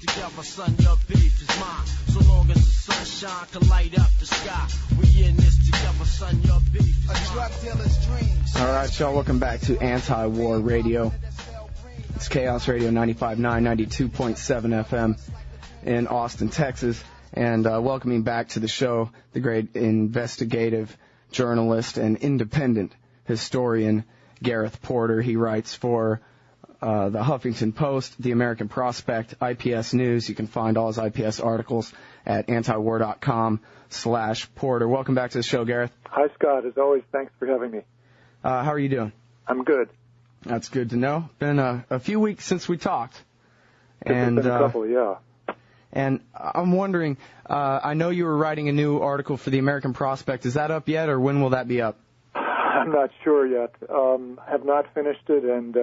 together, son, your beef is mine. So long as the sunshine can light up the sky, we in this together, son, your beef is mine. A drug dealer's dreams. All right, y'all, welcome back to Anti-War Radio. It's Chaos Radio 95.9, 92.7 FM in Austin, Texas. And welcoming back to the show the great investigative journalist and independent historian Gareth Porter. He writes for the Huffington Post, the American Prospect, IPS News. You can find all his IPS articles at antiwar.com/Porter. Welcome back to the show, Gareth. Hi, Scott. As always, thanks for having me. How are you doing? I'm good. That's good to know. Been a few weeks since we talked. It's been a couple, yeah. And I'm wondering, I know you were writing a new article for the American Prospect. Is that up yet, or when will that be up? I'm not sure yet. Have not finished it, and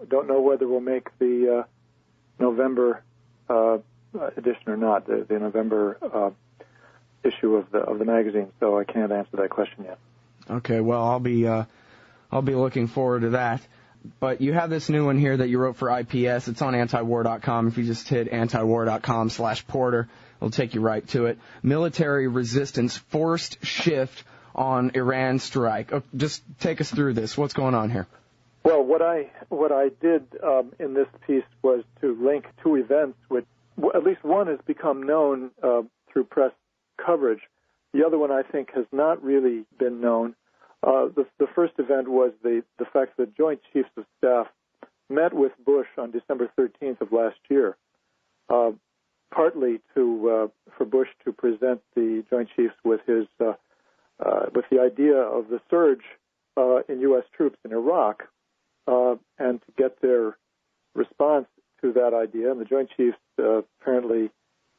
don't know whether we'll make the November edition or not, the November issue of the magazine. So I can't answer that question yet. Okay, well, I'll be looking forward to that. But you have this new one here that you wrote for IPS. It's on antiwar.com. If you just hit antiwar.com/Porter, it'll take you right to it. Military resistance, forced shift on Iran strike. Just take us through this. What's going on here? Well, what I did in this piece was to link two events, which at least one has become known through press coverage. The other one, I think, has not really been known. The first event was the fact that Joint Chiefs of Staff met with Bush on December 13th of last year, partly for Bush to present the Joint Chiefs with his with the idea of the surge in U.S. troops in Iraq, and to get their response to that idea. And the Joint Chiefs apparently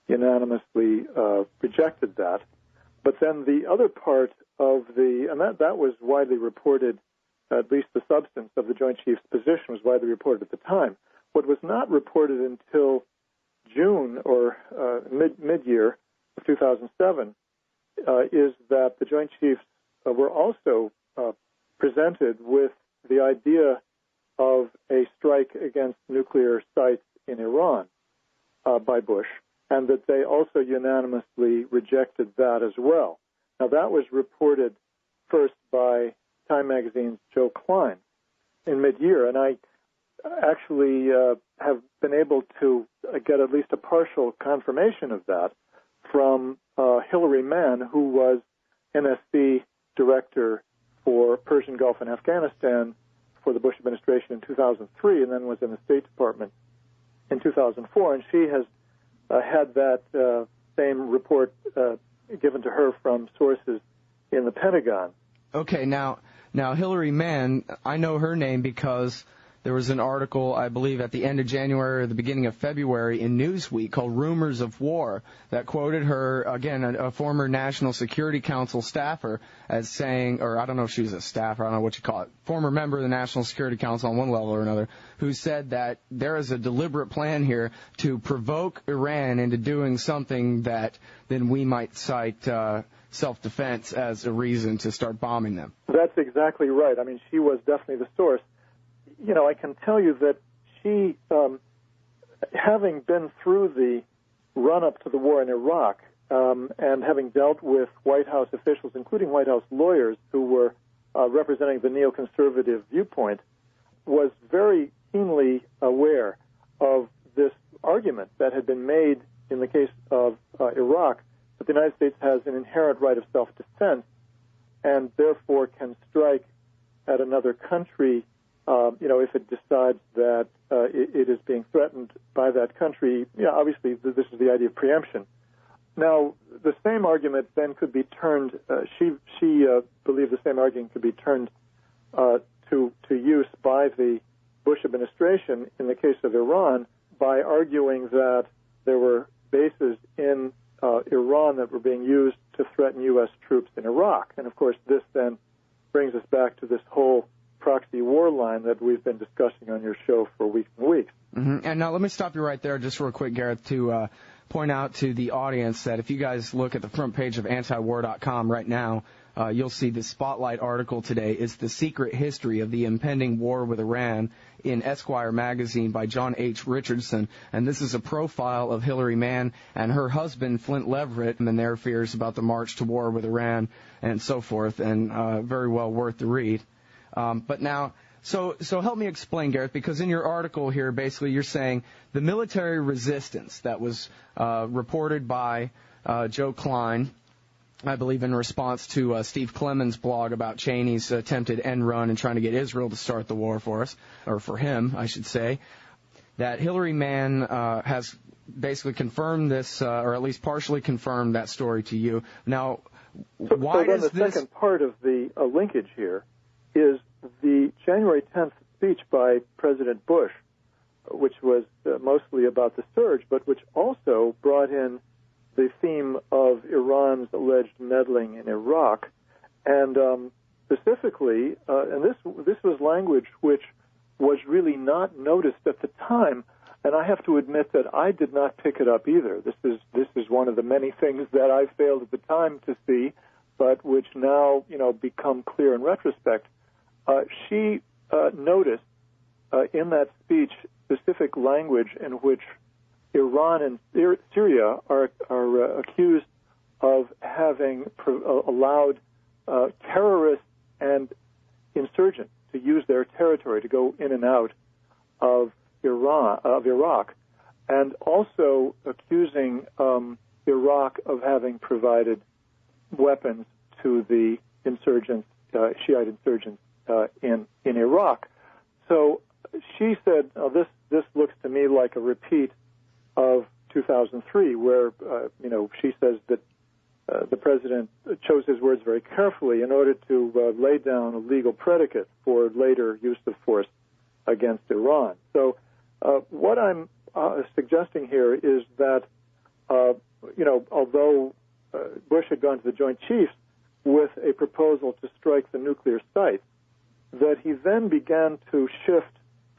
unanimously rejected that. But then the other part of and that was widely reported, at least the substance of the Joint Chiefs' position was widely reported at the time. What was not reported until June or mid-year of 2007 is that the Joint Chiefs were also presented with the idea of a strike against nuclear sites in Iran by Bush, and that they also unanimously rejected that as well. Now, that was reported first by Time Magazine's Joe Klein in mid-year, and I actually have been able to get at least a partial confirmation of that from Hilary Mann, who was NSC director for Persian Gulf and Afghanistan for the Bush administration in 2003, and then was in the State Department in 2004, and she has had that same report given to her from sources in the Pentagon. Okay, now Hilary Mann, I know her name because there was an article, I believe, at the end of January or the beginning of February in Newsweek called Rumors of War that quoted her, again, a former National Security Council staffer as saying, or I don't know if she was a staffer, I don't know what you call it, former member of the National Security Council on one level or another, who said that there is a deliberate plan here to provoke Iran into doing something that then we might cite self-defense as a reason to start bombing them. That's exactly right. I mean, she was definitely the source. You know, I can tell you that she, having been through the run-up to the war in Iraq and having dealt with White House officials, including White House lawyers who were representing the neoconservative viewpoint, was very keenly aware of this argument that had been made in the case of Iraq, that the United States has an inherent right of self-defense and therefore can strike at another country if it decides that it is being threatened by that country. Yeah, obviously, this is the idea of preemption. Now, the same argument then could be turned, she believed the same argument could be turned to use by the Bush administration in the case of Iran by arguing that there were bases in Iran that were being used to threaten U.S. troops in Iraq. And, of course, this then brings us back to this whole proxy war line that we've been discussing on your show for weeks and weeks. Mm-hmm. And now let me stop you right there just real quick, Gareth, to point out to the audience that if you guys look at the front page of antiwar.com right now, you'll see the spotlight article today is The Secret History of the Impending War with Iran in Esquire magazine by John H. Richardson. And this is a profile of Hillary Mann and her husband, Flint Leverett, and their fears about the march to war with Iran and so forth, and very well worth the read. But now, so help me explain, Gareth, because in your article here, basically you're saying the military resistance that was reported by Joe Klein, I believe in response to Steve Clemens' blog about Cheney's attempted end run and trying to get Israel to start the war for us, or for him, I should say, that Hillary Mann has basically confirmed this, or at least partially confirmed that story to you. Now, why does this... The second part of the linkage here is the January 10th speech by President Bush, which was mostly about the surge, but which also brought in the theme of Iran's alleged meddling in Iraq, and specifically, and this was language which was really not noticed at the time, and I have to admit that I did not pick it up either. This is one of the many things that I failed at the time to see, but which now become clear in retrospect. She noticed in that speech specific language in which Iran and Syria are accused of having allowed terrorists and insurgents to use their territory to go in and out of Iraq, and also accusing Iraq of having provided weapons to the insurgents, Shiite insurgents in Iraq. So she said, "This looks to me like a repeat of 2003, where she says that the president chose his words very carefully in order to lay down a legal predicate for later use of force against Iran." So what I'm suggesting here is that although Bush had gone to the Joint Chiefs with a proposal to strike the nuclear site, that he then began to shift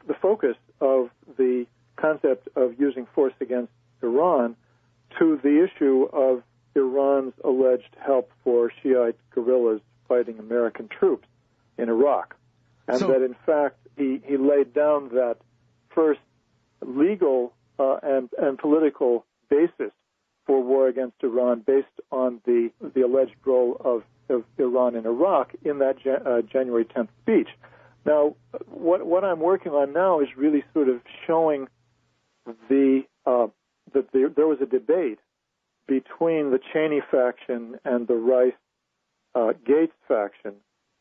the focus of the concept of using force against Iran to the issue of Iran's alleged help for Shiite guerrillas fighting American troops in Iraq. And that, in fact, he laid down that first legal and political basis for war against Iran based on the alleged role of Iran in Iraq in that January 10th speech. Now, what I'm working on now is really sort of showing that there was a debate between the Cheney faction and the Rice-Gates faction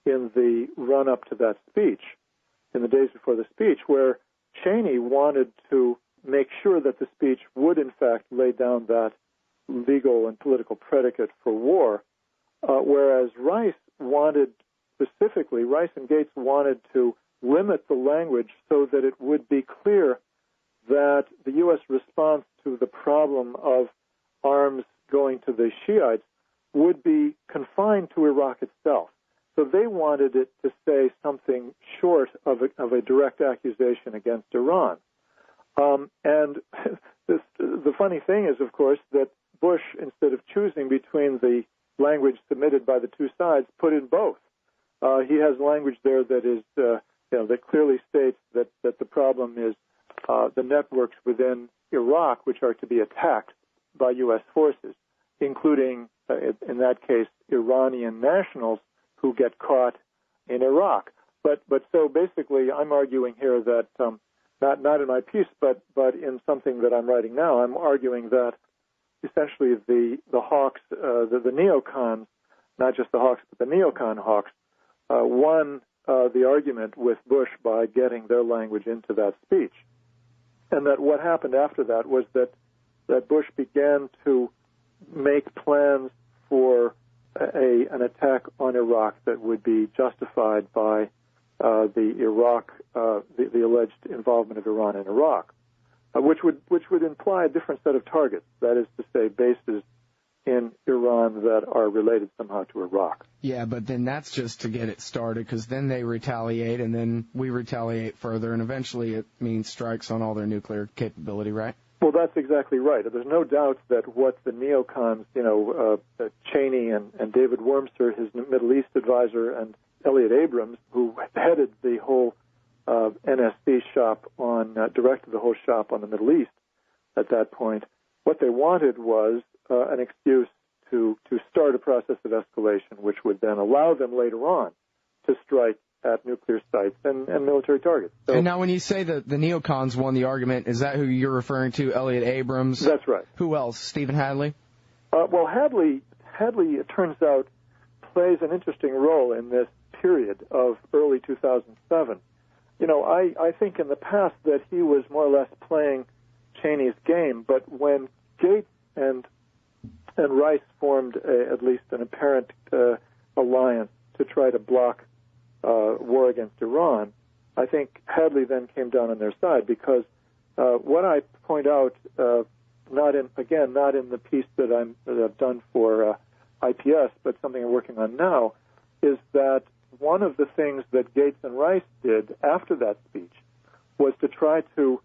in the run-up to that speech, in the days before the speech, where Cheney wanted to make sure that the speech would, in fact, lay down that legal and political predicate for war, whereas Rice and Gates wanted to limit the language so that it would be clear that the U.S. response to the problem of arms going to the Shiites would be confined to Iraq itself. So they wanted it to say something short of a direct accusation against Iran. And the funny thing is, of course, that Bush, instead of choosing between the language submitted by the two sides, put in both. He has language there that is, that clearly states that the problem is the networks within Iraq, which are to be attacked by U.S. forces, including, in that case, Iranian nationals who get caught in Iraq. But so basically, I'm arguing here that not in my piece, but in something that I'm writing now, I'm arguing that essentially the hawks, the neocons, not just the hawks, but the neocon hawks, won the argument with Bush by getting their language into that speech. And that what happened after that was that Bush began to make plans for an attack on Iraq that would be justified by the alleged involvement of Iran in Iraq, which would imply a different set of targets. That is to say, bases in Iran that are related somehow to Iraq. Yeah, but then that's just to get it started, because then they retaliate, and then we retaliate further, and eventually it means strikes on all their nuclear capability, right? Well, that's exactly right. There's no doubt that what the neocons, Cheney and David Wormser, his Middle East advisor, and Elliot Abrams, who headed the whole NSC shop directed the whole shop on the Middle East at that point, what they wanted was an excuse to start a process of escalation, which would then allow them later on to strike at nuclear sites and military targets. So, and now when you say that the neocons won the argument, is that who you're referring to, Elliot Abrams? That's right. Who else? Stephen Hadley? Well, Hadley, it turns out, plays an interesting role in this period of early 2007. I think in the past that he was more or less playing Cheney's game, but when Gates and Rice formed at least an apparent alliance to try to block war against Iran, I think Hadley then came down on their side, because what I point out, not in the piece that I've done for IPS, but something I'm working on now, is that one of the things that Gates and Rice did after that speech was to try to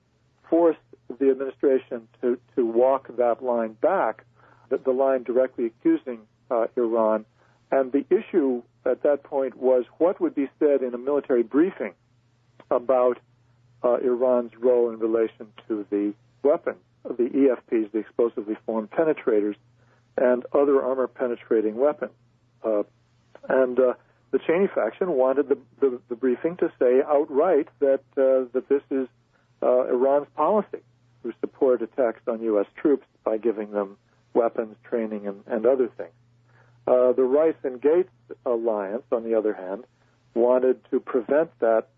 force the administration to walk that line back, the line directly accusing Iran. And the issue at that point was what would be said in a military briefing about Iran's role in relation to the weapons, the EFPs, the explosively formed penetrators, and other armor-penetrating weapons. The Cheney faction wanted the briefing to say outright that this is Iran's policy, to support attacks on U.S. troops by giving them weapons, training, and other things. The Rice and Gates alliance, on the other hand, wanted to prevent that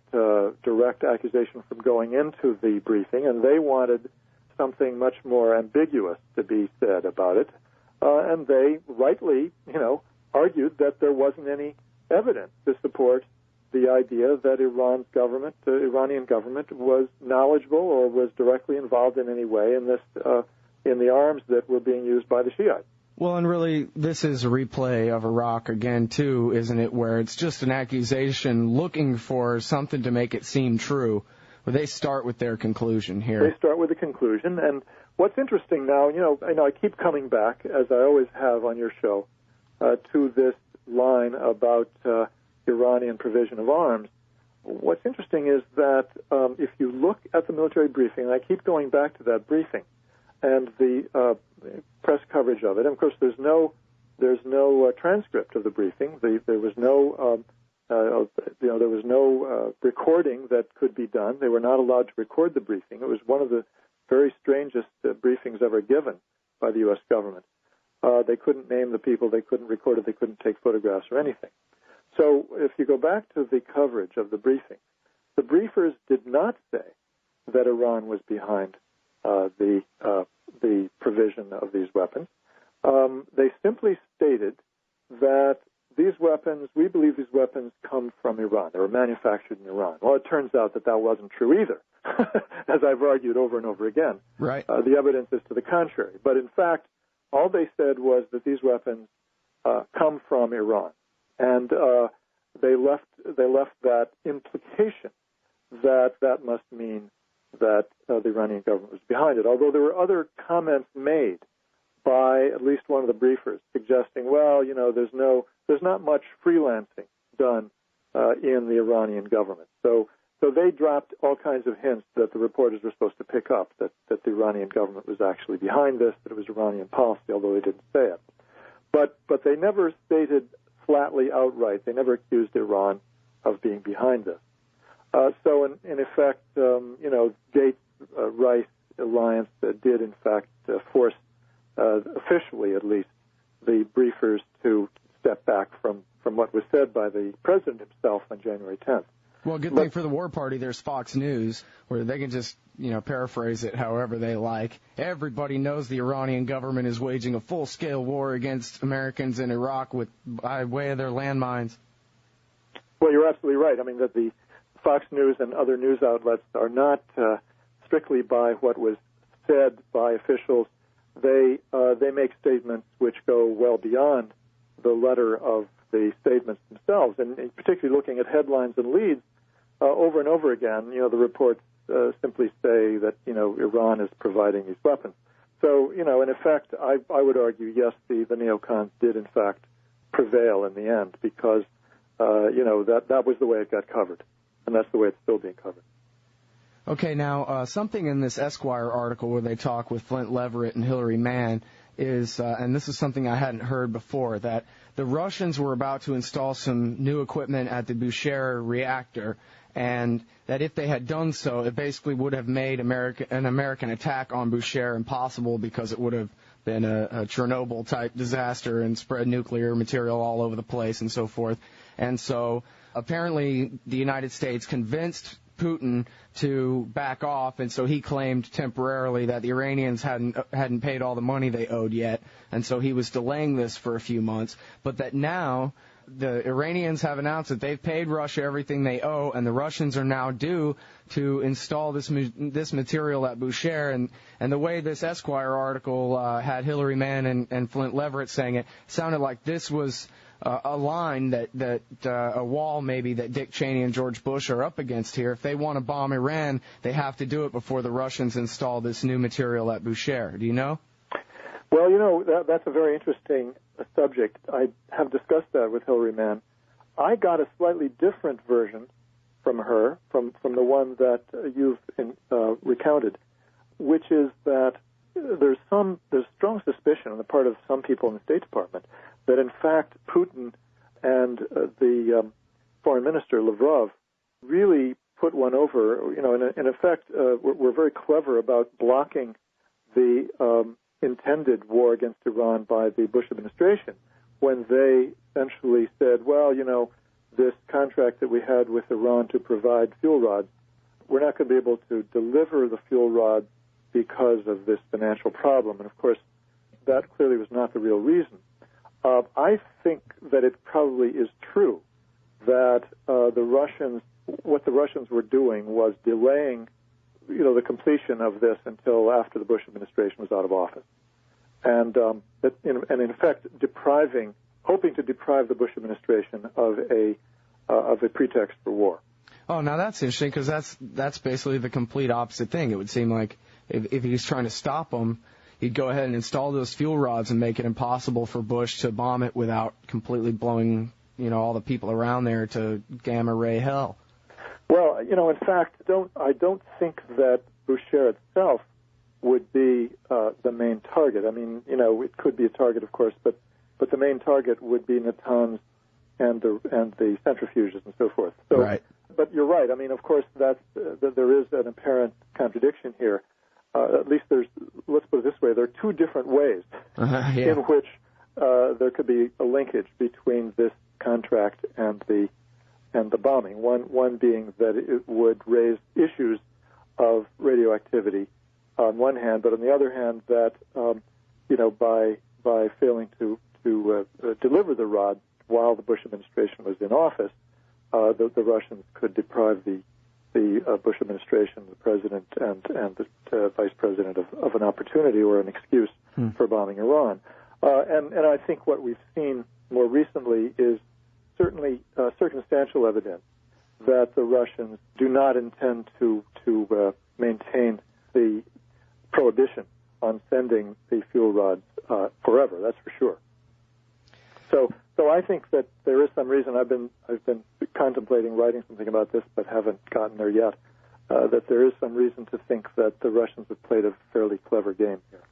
direct accusation from going into the briefing, and they wanted something much more ambiguous to be said about it. And they rightly, argued that there wasn't any evidence to support the idea that the Iranian government was knowledgeable or was directly involved in any way in this, in the arms that were being used by the Shiites. Well, and really, this is a replay of Iraq again, too, isn't it, where it's just an accusation looking for something to make it seem true, where they start with their conclusion here. They start with a conclusion, and what's interesting now, I keep coming back, as I always have on your show, to this line about Iranian provision of arms. What's interesting is that if you look at the military briefing, and I keep going back to that briefing, and the press coverage of it. And of course, there's no transcript of the briefing. There was no recording that could be done. They were not allowed to record the briefing. It was one of the very strangest briefings ever given by the U.S. government. They couldn't name the people. They couldn't record it. They couldn't take photographs or anything. So if you go back to the coverage of the briefing, the briefers did not say that Iran was behind the provision of these weapons. They simply stated that we believe these weapons come from Iran. They were manufactured in Iran. Well, it turns out that wasn't true either, as I've argued over and over again. Right. The evidence is to the contrary. But in fact, all they said was that these weapons come from Iran. And they left that implication that must mean that the Iranian government was behind it. Although there were other comments made by at least one of the briefers suggesting, there's not much freelancing done in the Iranian government. So they dropped all kinds of hints that the reporters were supposed to pick up, that the Iranian government was actually behind this, that it was Iranian policy, although they didn't say it. But they never stated flatly outright. They never accused Iran of being behind this. So in effect, Gates-Rice alliance did in fact force, officially at least, the briefers to step back from what was said by the president himself on January 10th. Well, good thing for the war party, there's Fox News, where they can just, paraphrase it however they like. Everybody knows the Iranian government is waging a full-scale war against Americans in Iraq by way of their landmines. Well, you're absolutely right. I mean, that the Fox News and other news outlets are not strictly by what was said by officials. They they make statements which go well beyond the letter of the statements themselves, and particularly looking at headlines and leads over and over again. The reports simply say that Iran is providing these weapons. So in effect, I would argue yes, the neocons did in fact prevail in the end because that was the way it got covered, and that's the way it's still being covered. Okay, now something in this Esquire article where they talk with Flint Leverett and Hillary Mann is, and this is something I hadn't heard before, that the Russians were about to install some new equipment at the Bushehr reactor, and that if they had done so, it basically would have made an American attack on Bushehr impossible because it would have been a Chernobyl-type disaster and spread nuclear material all over the place and so forth. And so apparently the United States convinced Putin to back off, and so he claimed temporarily that the Iranians hadn't paid all the money they owed yet, and so he was delaying this for a few months, but that now the Iranians have announced that they've paid Russia everything they owe, and the Russians are now due to install this material at Bushehr. And the way this Esquire article had Hillary Mann and Flint Leverett saying it sounded like this was a line that a wall maybe that Dick Cheney and George Bush are up against here. If they want to bomb Iran, they have to do it before the Russians install this new material at Bushehr. Do you know? Well, that's a very interesting subject. I have discussed that with Hillary Mann. I got a slightly different version from her, from the one that you've recounted, which is that there's strong suspicion on the part of some people in the State Department that in fact Putin and the foreign minister Lavrov really put one over. In effect, we're very clever about blocking the intended war against Iran by the Bush administration when they essentially said, well, this contract that we had with Iran to provide fuel rods, we're not going to be able to deliver the fuel rods because of this financial problem. And, of course, that clearly was not the real reason. I think that it probably is true that what the Russians were doing was delaying, the completion of this until after the Bush administration was out of office, and in effect hoping to deprive the Bush administration of a pretext for war. Oh, now that's interesting because that's basically the complete opposite thing. It would seem like if he's trying to stop them, he'd go ahead and install those fuel rods and make it impossible for Bush to bomb it without completely blowing, all the people around there to gamma ray hell. Well, in fact, I don't think that Bushehr itself would be the main target. I mean, it could be a target, of course, but the main target would be Natanz and the centrifuges and so forth. So, right. But you're right. I mean, of course, that there is an apparent contradiction here. At least let's put it this way, there are two different ways in which there could be a linkage between this contract and the bombing. One being that it would raise issues of radioactivity on one hand, but on the other hand that by failing to deliver the rod while the Bush administration was in office, the Russians could deprive the Bush administration, the president, and the vice president of an opportunity or an excuse for bombing Iran. And I think what we've seen more recently is certainly circumstantial evidence that the Russians do not intend to maintain the prohibition on sending the fuel rods forever. That's for sure. So I think that there is some reason. I've been contemplating writing something about this, but haven't gotten there yet. That there is some reason to think that the Russians have played a fairly clever game here.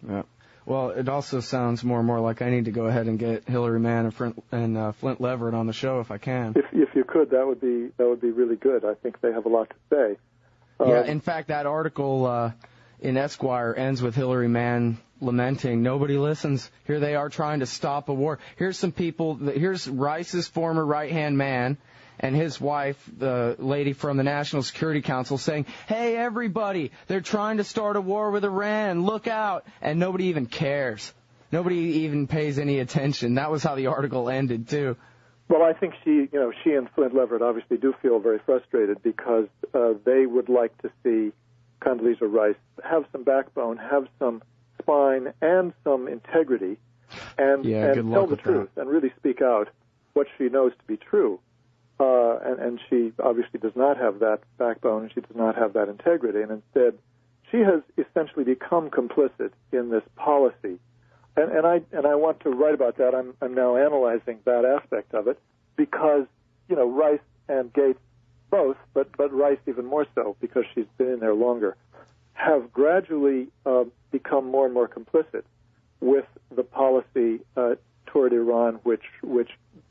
Yeah. Well, it also sounds more and more like I need to go ahead and get Hillary Mann and Flint Leverett on the show if I can. If you could, that would be really good. I think they have a lot to say. Yeah. In fact, that article in Esquire ends with Hillary Mann lamenting, nobody listens. Here they are trying to stop a war. Here's some people. Here's Rice's former right-hand man and his wife, the lady from the National Security Council, saying, hey, everybody, they're trying to start a war with Iran. Look out. And nobody even cares. Nobody even pays any attention. That was how the article ended, too. Well, I think she and Flint Leverett obviously do feel very frustrated because they would like to see Condoleezza Rice have some backbone, have some spine and some integrity, and tell the truth and really speak out what she knows to be true. And she obviously does not have that backbone, and she does not have that integrity, and instead she has essentially become complicit in this policy. And I want to write about that. I'm now analyzing that aspect of it because, Rice and Gates both, but Rice even more so because she's been in there longer, have gradually become more and more complicit with the policy toward Iran, which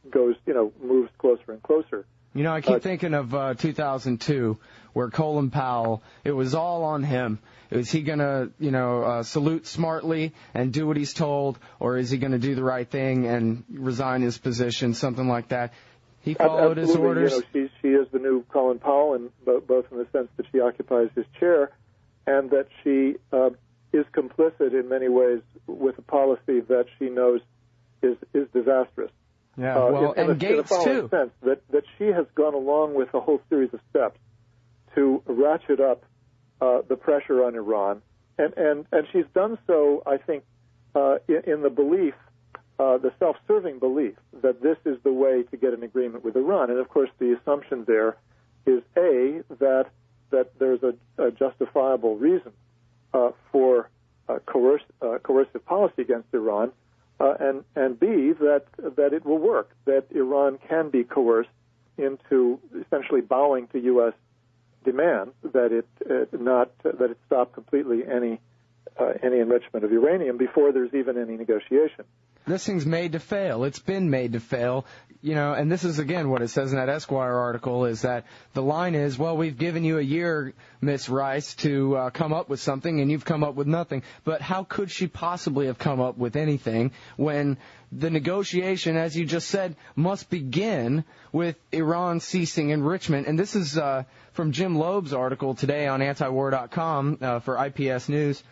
goes, moves closer and closer. I keep thinking of 2002, where Colin Powell, it was all on him. Is he going to, salute smartly and do what he's told, or is he going to do the right thing and resign his position, something like that? He followed his orders. She is the new Colin Powell, and both in the sense that she occupies his chair, and that she is complicit in many ways with a policy that she knows is disastrous. Yeah, and Gates too. Sense that she has gone along with a whole series of steps to ratchet up the pressure on Iran, and she's done so, I think, in the belief, the self-serving belief that this is the way to get an agreement with Iran. And of course, the assumption there is that there's a justifiable reason for coercive policy against Iran. And B, that it will work, that Iran can be coerced into essentially bowing to U.S. demands, that it stop completely any enrichment of uranium before there's even any negotiation. This thing's made to fail. It's been made to fail. And this is, again, what it says in that Esquire article, is that the line is, well, we've given you a year, Miss Rice, to come up with something, and you've come up with nothing. But how could she possibly have come up with anything when the negotiation, as you just said, must begin with Iran ceasing enrichment? And this is from Jim Loeb's article today on antiwar.com for IPS News.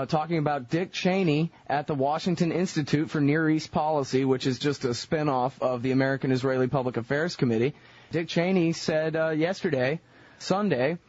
Talking about Dick Cheney at the Washington Institute for Near East Policy, which is just a spinoff of the American-Israeli Public Affairs Committee. Dick Cheney said yesterday, Sunday,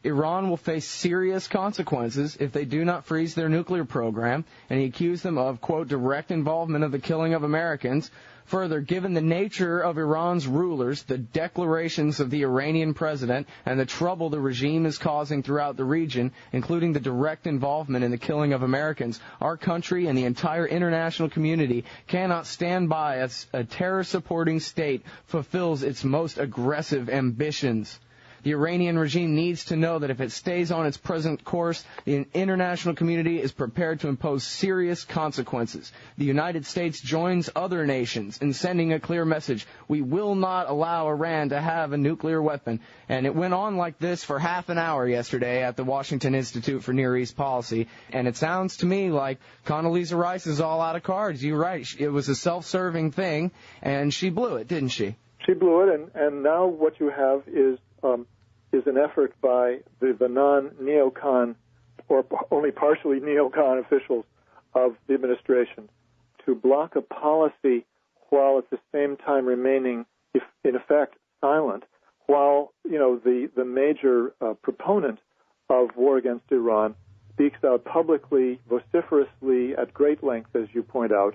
Iran will face serious consequences if they do not freeze their nuclear program, and he accused them of, quote, direct involvement of the killing of Americans. Further, given the nature of Iran's rulers, the declarations of the Iranian president, and the trouble the regime is causing throughout the region, including the direct involvement in the killing of Americans, our country and the entire international community cannot stand by as a terror-supporting state fulfills its most aggressive ambitions. The Iranian regime needs to know that if it stays on its present course, the international community is prepared to impose serious consequences. The United States joins other nations in sending a clear message. We will not allow Iran to have a nuclear weapon. And it went on like this for half an hour yesterday at the Washington Institute for Near East Policy. And it sounds to me like Condoleezza Rice is all out of cards. You're right. It was a self-serving thing, and she blew it, didn't she? She blew it, and now what you have is an effort by the non-neocon or only partially neocon officials of the administration to block a policy while at the same time remaining, in effect, silent, while, the major proponent of war against Iran speaks out publicly, vociferously, at great length, as you point out,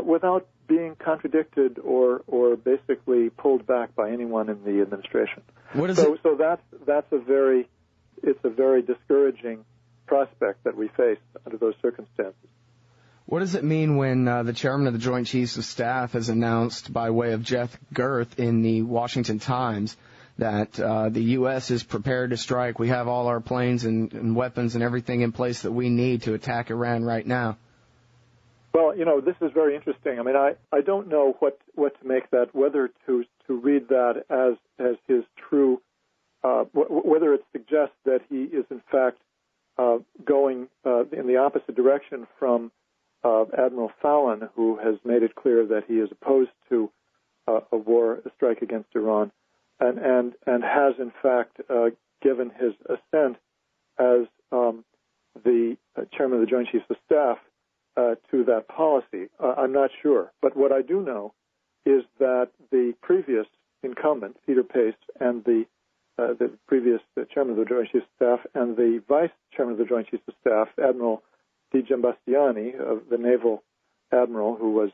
without being contradicted or basically pulled back by anyone in the administration. So that's a very discouraging prospect that we face under those circumstances. What does it mean when the chairman of the Joint Chiefs of Staff has announced by way of Jeff Girth in the Washington Times that the U.S. is prepared to strike? We have all our planes and weapons and everything in place that we need to attack Iran right now. Well, this is very interesting. I mean, I don't know what to make that, whether to read that as his true, whether it suggests that he is in fact going in the opposite direction from Admiral Fallon, who has made it clear that he is opposed to a strike against Iran, and has in fact given his assent as the chairman of the Joint Chiefs of Staff to that policy. I'm not sure. But what I do know is that the previous incumbent, Peter Pace, and the previous chairman of the Joint Chiefs of Staff and the vice chairman of the Joint Chiefs of Staff, Admiral Dijan Bastiani, the naval admiral who was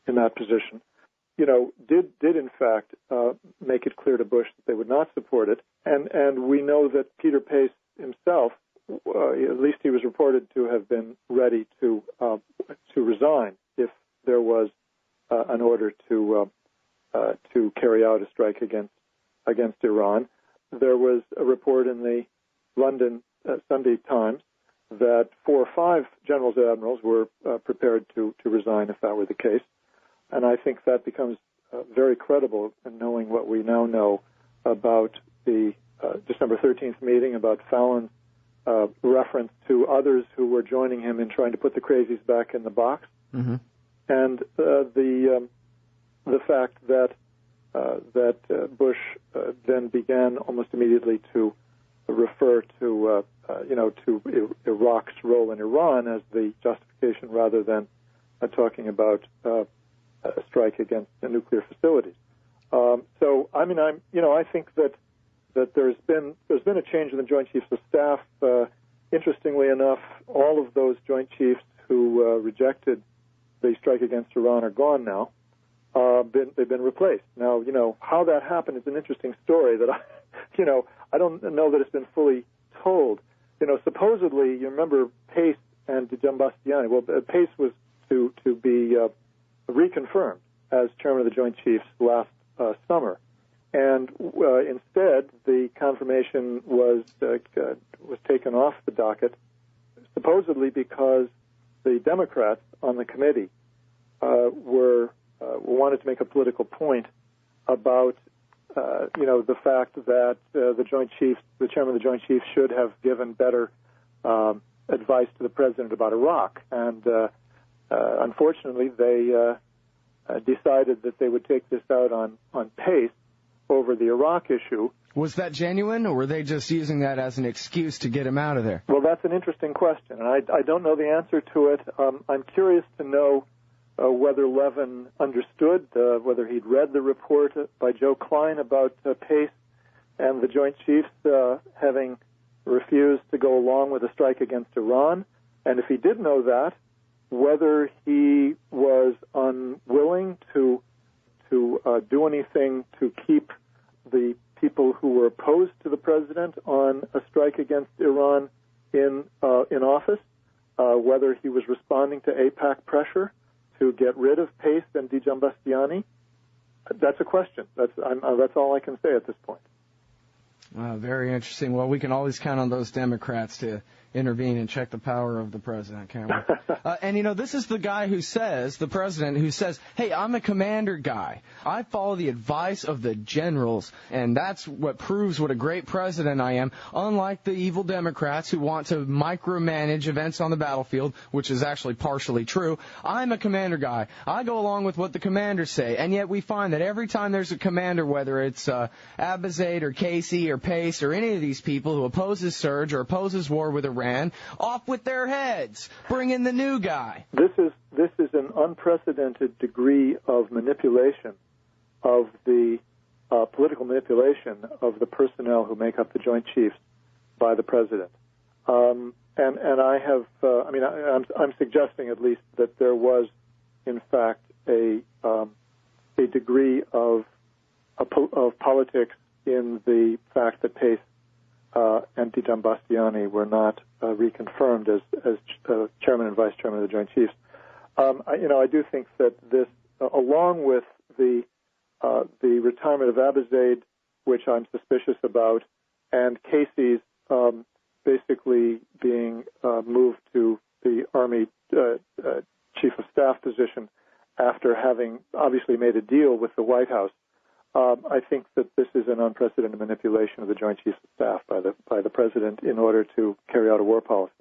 in that position, did in fact make it clear to Bush that they would not support it. And we know that Peter Pace himself, at least he was reported to have been ready to resign if there was an order to carry out a strike against Iran. There was a report in the London Sunday Times that 4 or 5 generals and admirals were prepared to resign if that were the case. And I think that becomes very credible in knowing what we now know about the December 13th meeting, about Fallon's reference to others who were joining him in trying to put the crazies back in the box, and the fact that Bush then began almost immediately to refer to Iraq's role in Iran as the justification rather than talking about a strike against the nuclear facilities. So I think that there's been a change in the Joint Chiefs of Staff. Interestingly enough, all of those Joint Chiefs who rejected the strike against Iran are gone now. They've been replaced. Now, how that happened is an interesting story that I don't know that it's been fully told. Supposedly, you remember Pace and Dijan Bastiani. Well, Pace was to be reconfirmed as chairman of the Joint Chiefs last summer, and instead the confirmation was taken off the docket, supposedly because the Democrats on the committee wanted to make a political point about the fact that the Joint Chiefs, the chairman of the Joint Chiefs, should have given better advice to the president about Iraq, and unfortunately they decided that they would take this out on Pace over the Iraq issue. Was that genuine, or were they just using that as an excuse to get him out of there? Well, that's an interesting question, and I don't know the answer to it. I'm curious to know whether Levin understood, whether he'd read the report by Joe Klein about Pace and the Joint Chiefs having refused to go along with a strike against Iran, and if he did know that, whether he was unwilling to do anything to keep the people who were opposed to the president on a strike against Iran in office, whether he was responding to AIPAC pressure to get rid of Pace and Dijan Bastiani. That's a question. That's all I can say at this point. Very interesting. Well, we can always count on those Democrats to intervene and check the power of the president, can't we? And, this is the guy who says, the president, who says, hey, I'm a commander guy. I follow the advice of the generals, and that's what proves what a great president I am, unlike the evil Democrats who want to micromanage events on the battlefield, which is actually partially true. I'm a commander guy. I go along with what the commanders say, and yet we find that every time there's a commander, whether it's Abizaid or Casey or Pace or any of these people who opposes surge or opposes war with Iran, off with their heads. Bring in the new guy. This is an unprecedented degree of manipulation of the political manipulation of the personnel who make up the Joint Chiefs by the president. And I have, I'm suggesting at least that there was, in fact, a degree of politics in the fact that Pace and Dijan Bastiani were not reconfirmed as chairman and vice chairman of the Joint Chiefs. I do think that this, along with the retirement of Abizaid, which I'm suspicious about, and Casey's basically being moved to the Army Chief of Staff position after having obviously made a deal with the White House, I think that this is an unprecedented manipulation of the Joint Chiefs of Staff by the president in order to carry out a war policy.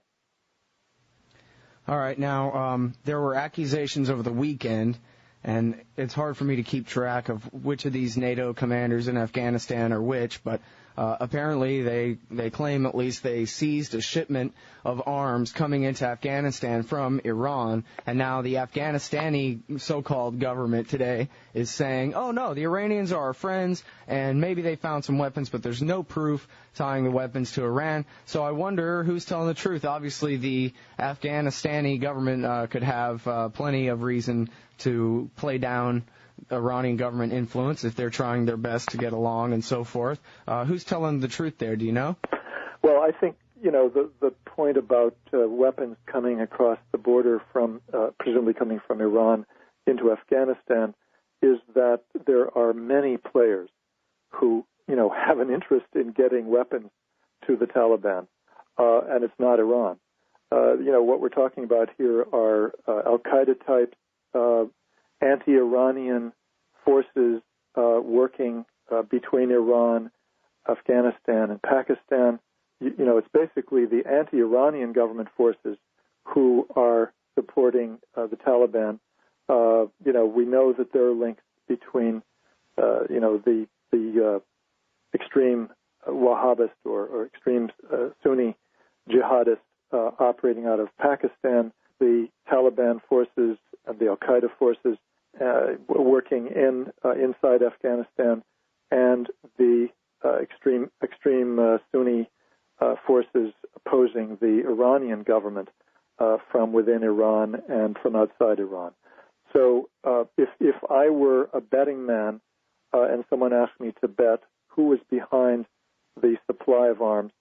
All right. Now, there were accusations over the weekend, and it's hard for me to keep track of which of these NATO commanders in Afghanistan are which, but Apparently, they claim at least they seized a shipment of arms coming into Afghanistan from Iran, and now the Afghanistani so-called government today is saying, oh no, the Iranians are our friends, and maybe they found some weapons, but there's no proof tying the weapons to Iran. So I wonder who's telling the truth. Obviously, the Afghanistani government could have plenty of reason to play down Iranian government influence if they're trying their best to get along and so forth. Who's telling the truth there? Do you know? Well, I think, the point about weapons coming across the border from, presumably coming from Iran into Afghanistan, is that there are many players who, have an interest in getting weapons to the Taliban, and it's not Iran. What we're talking about here are al-Qaeda types, anti-Iranian forces working between Iran, Afghanistan, and Pakistan. It's basically the anti-Iranian government forces who are supporting the Taliban. We know that there are links between, the extreme Wahhabist or extreme Sunni jihadists operating out of Pakistan, the Taliban forces and the al-Qaeda forces working inside Afghanistan, and the extreme Sunni forces opposing the Iranian government from within Iran and from outside Iran. So if I were a betting man and someone asked me to bet who was behind the supply of arms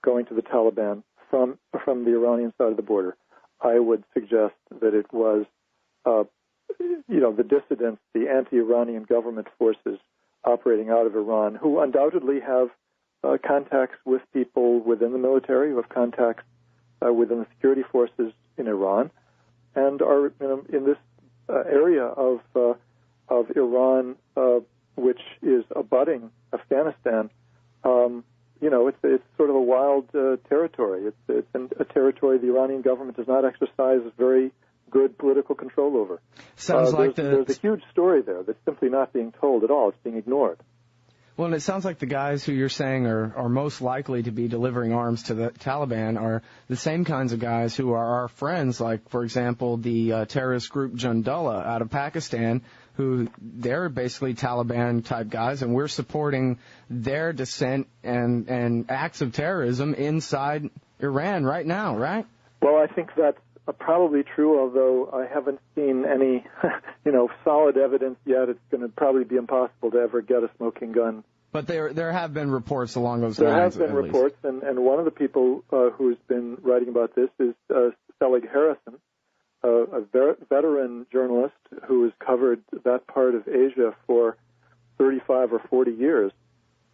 going to the Taliban from the Iranian side of the border, I would suggest that it was, the dissidents, the anti-Iranian government forces operating out of Iran, who undoubtedly have contacts with people within the military, who have contacts within the security forces in Iran, and are in this area of Iran, which is abutting Afghanistan. It's sort of a wild territory. It's a territory the Iranian government does not exercise very good political control over. Sounds like there's a huge story there that's simply not being told at all. It's being ignored. Well, and it sounds like the guys who you're saying are most likely to be delivering arms to the Taliban are the same kinds of guys who are our friends, like, for example, the terrorist group Jundullah out of Pakistan, who they're basically Taliban-type guys, and we're supporting their dissent and acts of terrorism inside Iran right now, right? Well, I think that's probably true, although I haven't seen any, solid evidence yet. It's going to probably be impossible to ever get a smoking gun. But there have been reports along those lines. There have been reports, and one of the people who's been writing about this is Selig Harrison, a veteran journalist who has covered that part of Asia for 35 or 40 years,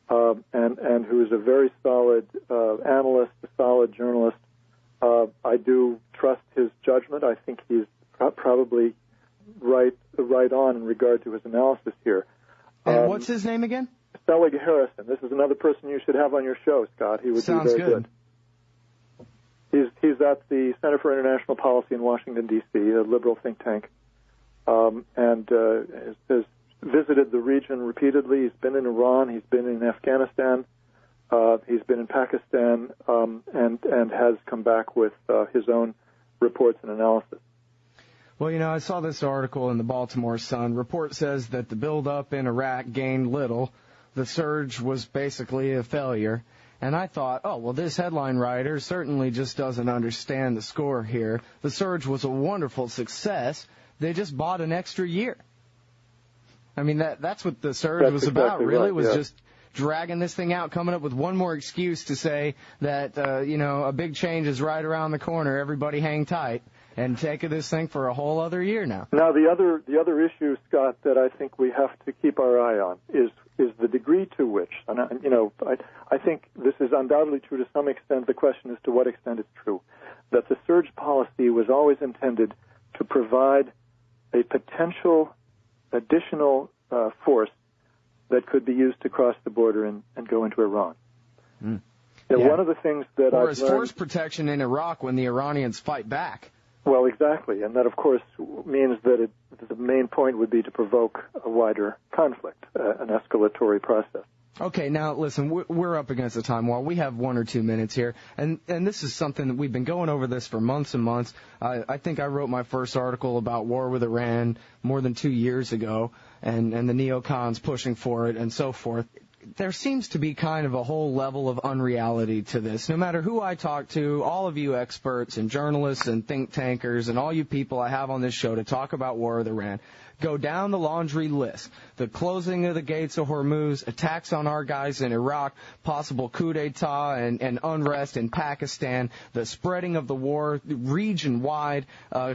and who is a very solid analyst, a solid journalist. I do trust his judgment. I think he's probably right on in regard to his analysis here. And what's his name again? Selig Harrison. This is another person you should have on your show, Scott. He would be very good. He's at the Center for International Policy in Washington, D.C., a liberal think tank, and has visited the region repeatedly. He's been in Iran. He's been in Afghanistan. He's been in Pakistan, and has come back with his own reports and analysis. Well, I saw this article in the Baltimore Sun. Report says that the build-up in Iraq gained little. The surge was basically a failure. And I thought, this headline writer certainly just doesn't understand the score here. The surge was a wonderful success. They just bought an extra year. I mean, that's what the surge was about, really, was just dragging this thing out, coming up with one more excuse to say that, a big change is right around the corner. Everybody hang tight. And take this thing for a whole other year now. Now, the other issue, Scott, that I think we have to keep our eye on is the degree to which, and I think this is undoubtedly true to some extent. The question is to what extent it's true, that the surge policy was always intended to provide a potential additional force that could be used to cross the border and go into Iran. Mm. One of the things that I've learned, force protection in Iraq when the Iranians fight back. Well, exactly, and that, of course, means that the main point would be to provoke a wider conflict, an escalatory process. Okay, now listen, we're up against the time wall. We have 1 or 2 minutes here, and this is something that we've been going over this for months and months. I think I wrote my first article about war with Iran more than 2 years ago, and the neocons pushing for it and so forth. There seems to be kind of a whole level of unreality to this. No matter who I talk to, all of you experts and journalists and think tankers and all you people I have on this show to talk about war with Iran, go down the laundry list. The closing of the gates of Hormuz, attacks on our guys in Iraq, possible coup d'etat and unrest in Pakistan, the spreading of the war region-wide,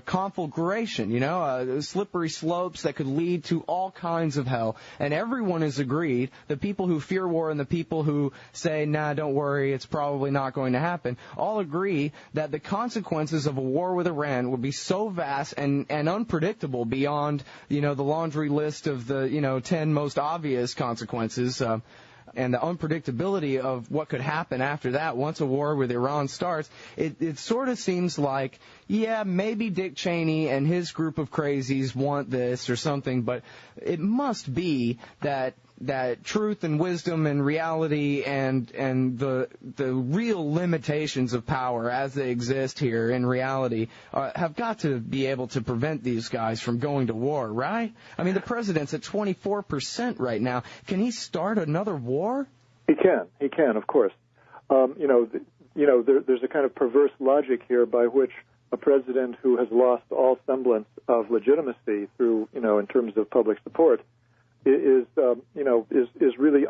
conflagration, slippery slopes that could lead to all kinds of hell. And everyone has agreed, the people who fear war and the people who say, nah, don't worry, it's probably not going to happen, all agree that the consequences of a war with Iran would be so vast and unpredictable beyond the laundry list of the, 10 most obvious consequences, and the unpredictability of what could happen after that once a war with Iran starts. It sort of seems like, yeah, maybe Dick Cheney and his group of crazies want this or something, but it must be that truth and wisdom and reality and the real limitations of power as they exist here in reality have got to be able to prevent these guys from going to war, right? I mean, the president's at 24% right now. Can he start another war? He can, of course. There's a kind of perverse logic here by which a president who has lost all semblance of legitimacy through, in terms of public support, is really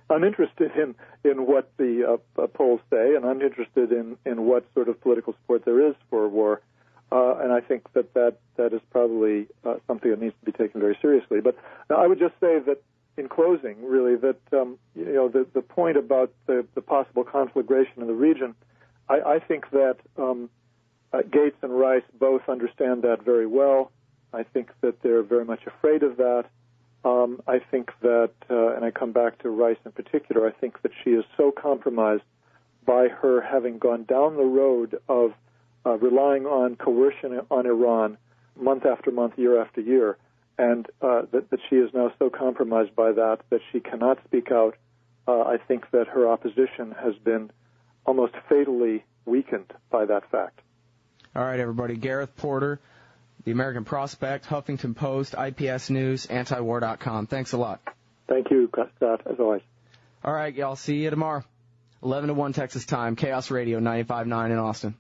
uninterested in what the polls say and uninterested in what sort of political support there is for war. And I think that is probably something that needs to be taken very seriously. But I would just say that in closing, really, that the point about the possible conflagration in the region, I think that Gates and Rice both understand that very well. I think that they're very much afraid of that. I think that, and I come back to Rice in particular, I think that she is so compromised by her having gone down the road of relying on coercion on Iran month after month, year after year, and that she is now so compromised by that she cannot speak out. I think that her opposition has been almost fatally weakened by that fact. All right, everybody. Gareth Porter, The American Prospect, Huffington Post, IPS News, antiwar.com. Thanks a lot. Thank you, Scott, as always. All right, y'all. See you tomorrow. 11 to 1 Texas time. Chaos Radio 95.9 in Austin.